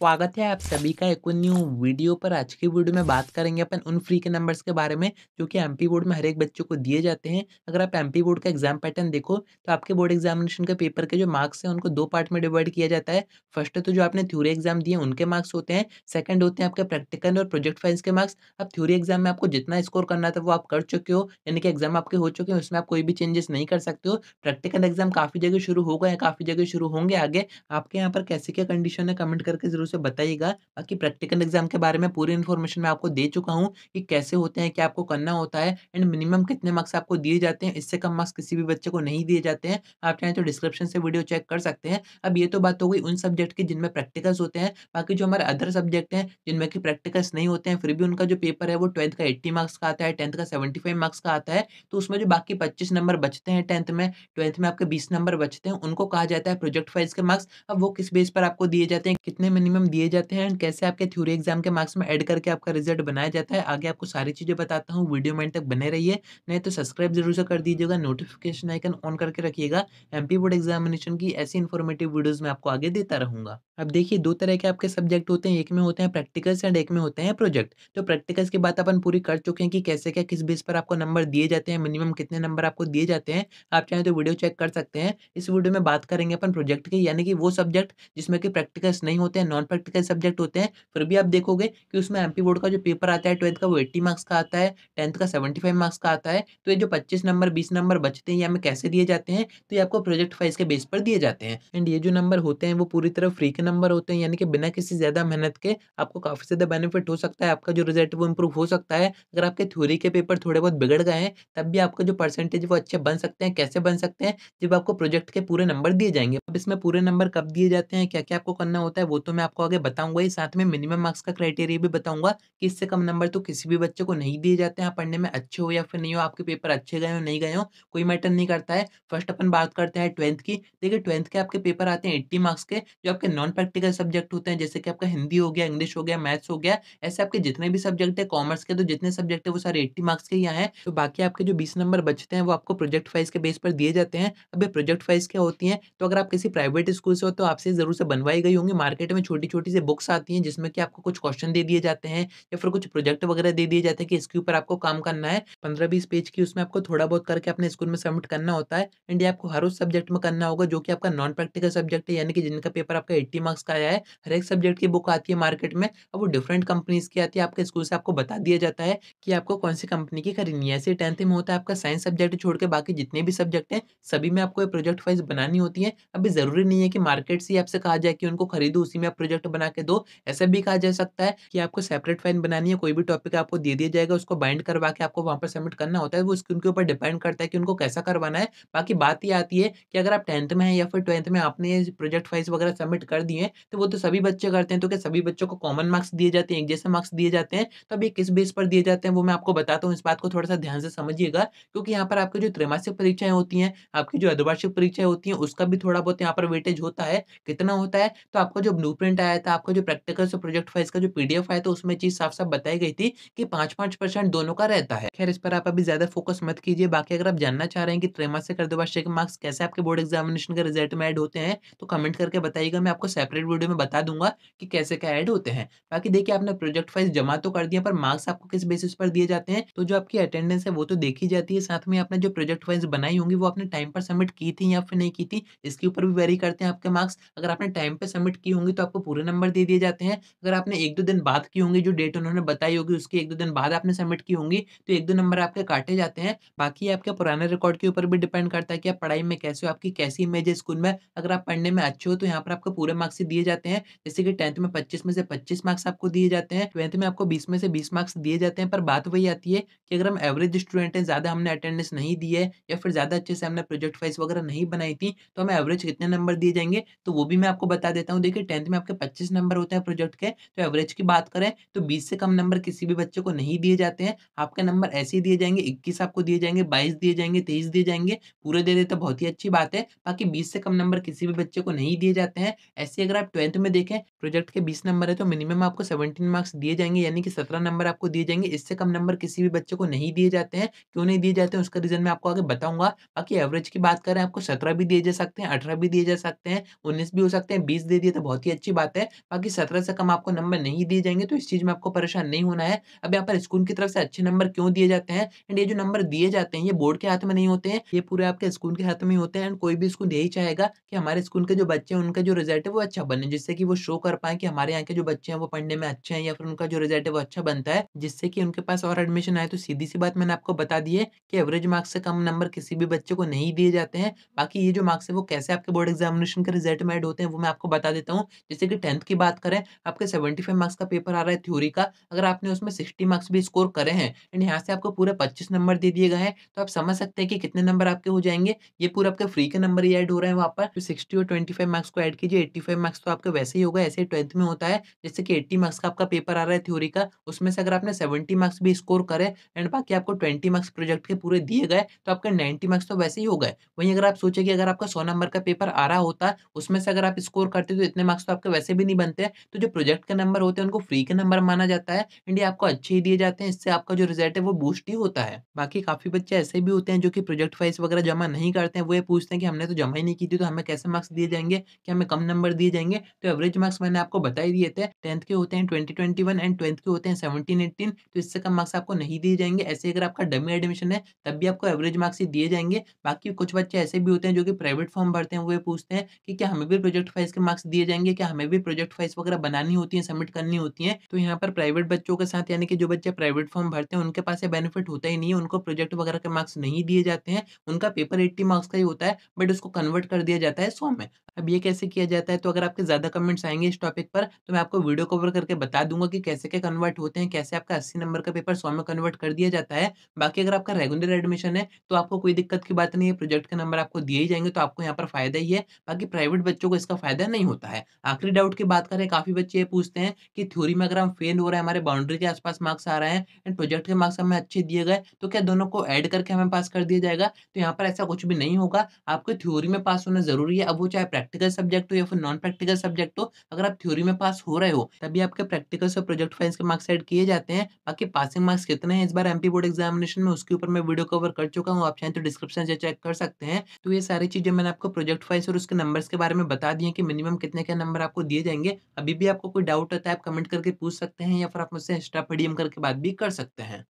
स्वागत है आप सभी का एक और न्यू वीडियो पर। आज की वीडियो में बात करेंगे अपन उन फ्री के नंबर्स के बारे में जो कि एमपी बोर्ड में हर एक बच्चों को दिए जाते हैं। अगर आप एमपी बोर्ड का एग्जाम पैटर्न देखो तो आपके बोर्ड एग्जामिनेशन के पेपर के जो मार्क्स हैं उनको दो पार्ट में डिवाइड किया जाता है। फर्स्ट तो जो आपने थ्योरी एग्जाम दिए उनके मार्क्स होते हैं, सेकंड होते हैं आपके प्रैक्टिकल और प्रोजेक्ट फाइल्स के मार्क्स। अब थ्योरी एग्जाम में आपको जितना स्कोर करना था वो आप कर चुके हो, यानी कि एग्जाम आपके हो चुके हैं, उसमें आप कोई भी चेंजेस नहीं कर सकते हो। प्रैक्टिकल एग्जाम काफी जगह शुरू हो गए हैं, काफी जगह शुरू होंगे आगे। आपके यहाँ पर कैसे क्या कंडीशन है कमेंट करके जरूर से बताइएगा। बाकी प्रैक्टिकल एग्जाम के बारे में पूरी इन्फॉर्मेशन मैं आपको दे चुका हूँ कि कैसे होते हैं, क्या आपको करना होता है एंड मिनिमम कितने मार्क्स आपको दिए जाते हैं। इससे कम मार्क्स किसी भी बच्चे को नहीं दिए जाते हैं। आप चाहें तो डिस्क्रिप्शन से वीडियो चेक कर सकते हैं। अब ये तो बात हो गई उन सब्जेक्ट की जिनमें प्रैक्टिकल्स होते हैं। बाकी जो हमारे अदर सब्जेक्ट हैं जिनमें कि प्रैक्टिकल्स नहीं होते हैं, फिर भी उनका जो पेपर है वो 12th का 80 मार्क्स का आता है, 10th का 75 मार्क्स का आता है। तो उसमें जो बाकी 25 नंबर बचते हैं 10th में, 12th में आपके 20 नंबर बचते हैं, उनको कहा जाता है प्रोजेक्ट फाइल्स के मार्क्स। अब वो किस बेस पर आपको दिए जाते हैं, कितने मिनिमम दिए जाते हैं एंड कैसे आपके थ्योरी एग्जाम के मार्क्स में ऐड करके आपका रिजल्ट बनाया जाता है, आगे आपको सारी चीजें बताता हूँ। वीडियो में एंड तक बने रहिए। नहीं तो सब्सक्राइब जरूर से कर दीजिएगा, नोटिफिकेशन आइकन ऑन करके रखिएगा। एमपी बोर्ड एग्जामिनेशन की ऐसी इन्फॉर्मेटिव वीडियोस मैं आपको आगे देता रहूंगा। अब देखिए दो तरह के आपके सब्जेक्ट होते हैं, एक में होते हैं प्रैक्टिकल्स एंड एक में होते हैं प्रोजेक्ट। तो प्रैक्टिकल्स की बात अपन पूरी कर चुके हैं कि कैसे क्या किस बेस पर आपको नंबर दिए जाते हैं, मिनिमम कितने नंबर आपको दिए जाते हैं। आप चाहें तो वीडियो चेक कर सकते हैं। इस वीडियो में बात करेंगे अपन प्रोजेक्ट की, यानी कि वो सब्जेक्ट जिसमें कि प्रैक्टिकल्स नहीं होते हैं, नॉन प्रैक्टिकल सब्जेक्ट होते हैं। फिर भी आप देखोगे कि उसमें एमपी बोर्ड का जो पेपर आता है 12th का वो 80 मार्क्स का आता है, 10th का 75 मार्क्स का आता है। तो ये जो 25 नंबर 20 नंबर बचते हैं ये हमें कैसे दिए जाते हैं, तो ये आपको प्रोजेक्ट फाइल्स के बेस पर दिए जाते हैं। एंड ये जो नंबर होते हैं वो पूरी तरह फ्री के नंबर होते हैं, यानी कि बिना किसी ज्यादा मेहनत के आपको काफी ज्यादा बेनिफिट हो सकता है, आपका जो रिजल्ट वो इंप्रूव हो सकता है। अगर आपके थ्योरी के पेपर थोड़े बहुत बिगड़ गए हैं तब भी आपका जो परसेंटेज वो अच्छे बन सकते हैं। कैसे बन सकते हैं, जब आपको प्रोजेक्ट के पूरे नंबर दिए जाएंगे। अब इसमें पूरे नंबर कब दिए जाते हैं, क्या क्या आपको करना होता है, वो तो मैं आपको आगे बताऊंगा ही। साथ में मिनिमम मार्क्स का क्राइटेरिया भी बताऊंगा कि इससे कम नंबर तो किसी भी बच्चे को नहीं दिए जाते हैं। आप पढ़ने में अच्छे हो या फिर नहीं हो, आपके पेपर अच्छे गए हो नहीं गए हो, कोई मैटर नहीं करता है। फर्स्ट अपन बात करते हैं 12th की। देखिए 12th के आपके पेपर आते हैं 80 मार्क्स के, जो आपके नॉन प्रैक्टिकल सब्जेक्ट होते हैं, जैसे कि आपका हिंदी हो गया, इंग्लिश हो गया, मैथ्स हो गया। ऐसे आपके जितने भी सब्जेक्ट है, कॉमर्स के तो जितने सब्जेक्ट है वो सारे 80 मार्क्स के ही यहाँ हैं। तो बाकी आपके जो 20 नंबर बचते हैं वो आपको प्रोजेक्ट फाइल्स के बेस पर दिए जाते हैं। अब ये प्रोजेक्ट फाइल्स क्या होती हैं, तो अगर आप किसी प्राइवेट स्कूल से हो तो आपसे जरूर से बनवाई गई होंगी। मार्केट में छोटी छोटी सी बुक्स आती हैं जिसमें कि आपको कुछ क्वेश्चन दे दिए जाते हैं या फिर कुछ प्रोजेक्ट वगैरह दे दिए जाते हैं कि इसके ऊपर आपको काम करना है। 15-20 पेज की उसमें आपको थोड़ा बहुत करके अपने स्कूल में सबमिट करना होता है। एंड ये आपको हर उस सब्जेक्ट में करना होगा जो कि आपका नॉन प्रैक्टिकल सब्जेक्ट है, यानी कि जिनका पेपर आपका 80 मार्क्स का आया है। हर एक सब्जेक्ट की बुक आती है मार्केट में, अब वो डिफरेंट कंपनीज की आती है। आपके स्कूल से आपको बता दिया जाता है कि आपको कौन सी कंपनी की खरीदनी है। ऐसे 10th में होता है आपका साइंस सब्जेक्ट छोड़ के बाकी जितने भी सब्जेक्ट हैं सभी में आपको ये प्रोजेक्ट फाइल्स बनानी होती है। अभी जरूरी नहीं है कि मार्केट से ही आपसे कहा जाए कि उनको खरीदो उसी में आप प्रोजेक्ट बना के दो। ऐसा भी कहा जा सकता है कि आपको सेपरेट फाइल बनानी है, कोई भी टॉपिक आपको दे दिया जाएगा, उसको बाइंड करवा के आपको वहां पर सबमिट करना होता है। वो उनके ऊपर डिपेंड करता है कि उनको कैसा करवाना है। बाकी बात ये आती है कि अगर आप 10th में हैं या फिर 12th में आपने ये प्रोजेक्ट फाइल्स वगैरह सबमिट कर दिए तो वो तो सभी बच्चे करते हैं। तो क्या सभी बच्चों को कॉमन मार्क्स दिए जाते हैं, एक जैसे मार्क्स दिए जाते हैं? तो अब ये किस बेस पर दिए जाते हैं वो मैं आपको बताता हूँ। इस बात को थोड़ा सा ध्यान से समझिएगा, क्योंकि यहाँ पर आपकी जो त्रैमासिक परीक्षाएं होती हैं, आपकी जो अर्धवार्षिक परीक्षाएं होती हैं, उसका भी थोड़ा बहुत यहाँ पर वेटेज होता है। कितना होता है, तो आपका जो ब्लूप्रिंट आया था, आपका जो प्रैक्टिकल्स और प्रोजेक्ट फाइल्स का जो पीडीएफ आया था, उसमें चीज साफ साफ बताई गई थी कि 5-5% दोनों का रहता है। खैर इस पर आप अभी ज्यादा फोकस मत कीजिए। बाकी अगर आप जानना चाह रहे हैं कि त्रैमासिक अर्धवार्षिक मार्क्स कैसे आपके बोर्ड एग्जामिनेशन के रिजल्ट में ऐड होते हैं, तो कमेंट करके बताइएगा, मैं आपको सेपरेट वीडियो में बता दूंगा कि कैसे क्या ऐड होते हैं। बाकी देखिए आपने प्रोजेक्ट फाइल्स जमा तो कर दिया, पर मार्क्स आपको किस बेसिस पर दिए जाते हैं, तो जो आपकी अटेंडेंस है वो तो देखी जाती है, साथ में आपने जो प्रोजेक्ट फाइल्स बनाई होंगी वो आपने टाइम पर सबमिट की थी या फिर नहीं की थी, इसके ऊपर भी वेरी करते हैं आपके मार्क्स। अगर आपने टाइम पे सबमिट की होंगी तो आपको पूरे नंबर दे दिए जाते हैं। अगर आपने 1-2 दिन बाद की होंगी, जो डेट उन्होंने बताई होगी उसके 1-2 दिन बाद आपने सबमिट की होंगी, तो 1-2 नंबर आपके काटे जाते हैं। बाकी आपके पुराने रिकॉर्ड के ऊपर भी डिपेंड करता है कि आप पढ़ाई में कैसे हो, आपकी कैसी इमेज है स्कूल में। अगर आप पढ़ने में अच्छे हो तो यहाँ पर आपको पूरे मार्क्स ही दिए जाते हैं। जैसे कि 10th में 25 में से 25 मार्क्स आपको दिए जाते हैं, 12th में आपको 20 में से 20 मार्क्स दिए जाते हैं। पर बात वही आती है कि अगर हम एवरेज स्टूडेंट हैं, ज़्यादा हमने अटेंडेंस नहीं दी है या फिर ज़्यादा अच्छे से हमने प्रोजेक्ट फाइल्स वगैरह नहीं बनाई थी, तो हमें एवरेज कितने नंबर दिए जाएँगे, तो वो भी मैं आपको बता देता हूँ। देखिए 10th में आपके 25 नंबर होते हैं प्रोजेक्ट के, तो एवरेज की बात करें तो 20 से कम नंबर किसी भी बच्चे को नहीं दिए जाते हैं। आपके नंबर ऐसे ही दिए जाएँगे, 21 आपको दिए जाएँगे, 22 दिए जाएँगे, 23 दिए जाएँगे, पूरे दे देते तो बहुत ही अच्छी बात है। बाकी 20 से कम नंबर किसी भी बच्चे को नहीं दिए जाते हैं। ऐसे अगर आप 12th में देखें, प्रोजेक्ट के 20 नंबर है तो मिनिमम आपको 17 मार्क्स दिए जाएँगे, यानी कि 17 नंबर आपको दिए जाएँगे। इससे कम नंबर किसी भी बच्चे को नहीं दिए जाते हैं। क्यों नहीं दिए जाते हैं उसका रीज़न मैं आपको आगे बताऊँगा। बाकी एवरेज की बात करें, आपको 17 भी दिए जा सकते हैं, 18 भी दिए जा सकते हैं, 19 भी हो सकते हैं, 20 दे दिए तो बहुत ही अच्छी बात बात है। बाकी 17 से कम आपको नंबर नहीं दिए जाएँगे, तो इस चीज़ में आपको परेशान नहीं होना है। अब यहाँ पर स्कूल की तरफ से अच्छे नंबर क्यों दिए जाते हैं एंड ये जो नंबर दिए जाते हैं, ये बोर्ड के हाथ में नहीं होते हैं, ये पूरे आपके स्कूल के हाथ में ही होते हैं एंड कोई भी स्कूल यही चाहेगा कि हमारे स्कूल के जो बच्चे हैं, उनका जो रिज़ल्ट है वो अच्छा बने, जिससे कि वो शो कर पाएँ कि हमारे यहाँ के जो बच्चे हैं वो पढ़ने में अच्छे हैं या फिर उनका जो रिज़ल्ट है वो अच्छा बनता है, जिससे कि उनके पास और एडमिशन आए। तो सीधी-सी बात मैंने आपको बता दी है कि एवरेज मार्क्स से कम नंबर किसी भी बच्चे को नहीं दिए जाते हैं। बाकी ये जो मार्क्स है वो कैसे आपके बोर्ड एग्ज़ामिनेशन के रिज़ल्ट में ऐड होते हैं, वो मैं आपको बता देता हूँ। जैसे कि 10th की बात करें, आपके 75 मार्क्स का पेपर आ रहा है थ्योरी का, अगर आपने उसमें 60 मार्क्स भी स्कोर करे हैं एंड यहाँ से आपको पूरे 25 नंबर दे दिए गए हैं, तो आप समझ सकते हैं कि कितने नंबर आपके हो जाएँगे। ये पूरा आपके फ्री के नंबर ही ऐड हो रहे हैं वहाँ पर। तो 60 और 25 मार्क्स को ऐड कीजिए, 85 मार्क्स तो आपके वैसे ही होगा, ऐसे ही 12th में होता है। जैसे कि 80 मार्क्स का आपका पेपर आ रहा है थ्योरी का, उसमें से अगर आपने 70 मार्क्स भी स्कोर करे एंड बाकी आपको 20 मार्क्स प्रोजेक्ट के पूरे दिए गए, तो आपके 90 मार्क्स तो वैसे ही हो गए। वहीं अगर आप सोचिए कि अगर आपका 100 नंबर का पेपर आ रहा होता, उसमें से अगर आप स्कोर करते तो इतने मार्क्स तो आपके वैसे भी नहीं बनते। तो जो प्रोजेक्ट के नंबर होते हैं उनको फ्री के नंबर माना जाता है एंड ये आपको अच्छे ही दिए जाते हैं, इससे आपका जो रिज़ल्ट है वो बूस्ट ही होता है। बाकी काफ़ी बच्चे ऐसे भी होते हैं जो कि प्रोजेक्ट फाइल्स वगैरह जमा नहीं करते हैं, वो ये पूछते हैं कि हमने तो जमा ही नहीं की थी, तो हमें कैसे मार्क्स दिए जाएँगे? क्या हमें कम नंबर दिए जाएँगे? तो एवरेज मार्क्स मैंने आपको बता ही दिए थे, 10th के होते हैं 20-21 एंड 12th के होते हैं 17-18, तो इससे कम मार्क्स आपको नहीं दिए जाएँगे। ऐसे ही अगर आपका डमी एडमिशन है, तब भी आपको एवरेज मार्क्स ही दिए जाएँगे। बाकी कुछ बच्चे ऐसे भी होते हैं जो कि प्राइवेट फॉर्म भरते हैं, वो ये पूछते हैं कि क्या हमें भी प्रोजेक्ट फाइल्स के मार्क्स दिए जाएँगे? क्या हमें भी प्रोजेक्ट फाइल्स वगैरह बनानी होती हैं, सबमिट करनी होती हैं? तो यहाँ पर प्राइवेट बच्चों के साथ यानी कि जो बच्चे प्राइवेट फॉर्म भरते हैं, उनके पास ये बेनिफिट होता ही नहीं है, उनको प्रोजेक्ट वगैरह के मार्क्स नहीं दिए जाते हैं। उनका पेपर 80 मार्क्स का ही होता है, बट उसको कन्वर्ट कर दिया जाता है 100 में। अब ये कैसे किया जाता है? तो अगर आपके ज़्यादा कमेंट्स आएँगे इस टॉपिक पर, तो मैं आपको वीडियो कवर करके बता दूँगा कि कैसे क्या कन्वर्ट होते हैं, कैसे आपका 80 नंबर का पेपर 100 में कन्वर्ट कर दिया जाता है। बाकी अगर आपका रेगुलर एडमिशन है, तो आपको कोई दिक्कत की बात नहीं है, प्रोजेक्ट के नंबर आपको दिए ही जाएँगे, तो आपको यहाँ पर फ़ायदा ही है। बाकी प्राइवेट बच्चों को इसका फ़ायदा नहीं होता है। आखिरी डाउट की बात करें, काफ़ी बच्चे ये पूछते हैं कि थ्योरी में अगर हम फेल हो रहे हैं, हमारे बाउंड्री के आस-पास मार्क्स आ रहे हैं एंड प्रोजेक्ट के मार्क्स हमें अच्छे दिए गए, तो क्या दोनों को ऐड करके हमें पास कर दिया जाएगा? तो यहाँ पर ऐसा कुछ भी नहीं होगा। आपको थ्योरी में पास होना ज़रूरी है, अब वो चाहे प्रैक्टिकल सब्जेक्ट हो या फिर नॉन प्रैक्टिकल सब्जेक्ट हो। अगर आप थ्योरी में पास हो रहे हो, तभी आपके प्रैक्टिकल्स और प्रोजेक्ट फाइल्स के मार्क्स ऐड किए जाते हैं। बाकी पासिंग मार्क्स कितने हैं इस बार एमपी बोर्ड एग्जामिनेशन में, उसके ऊपर मैं वीडियो कवर कर चुका हूँ, आप चाहें तो डिस्क्रिप्शन से चेक कर सकते हैं। तो ये सारी चीज़ें मैंने आपको प्रोजेक्ट फाइल्स और उसके नंबर्स के बारे में बता दी हैं कि मिनिमम कितने क्या नंबर आपको दिए जाएँगे। अभी भी आपको कोई डाउट होता है, आप कमेंट करके पूछ सकते हैं या फिर आप मुझसे इंस्टा पीडीएम करके बात भी कर सकते हैं।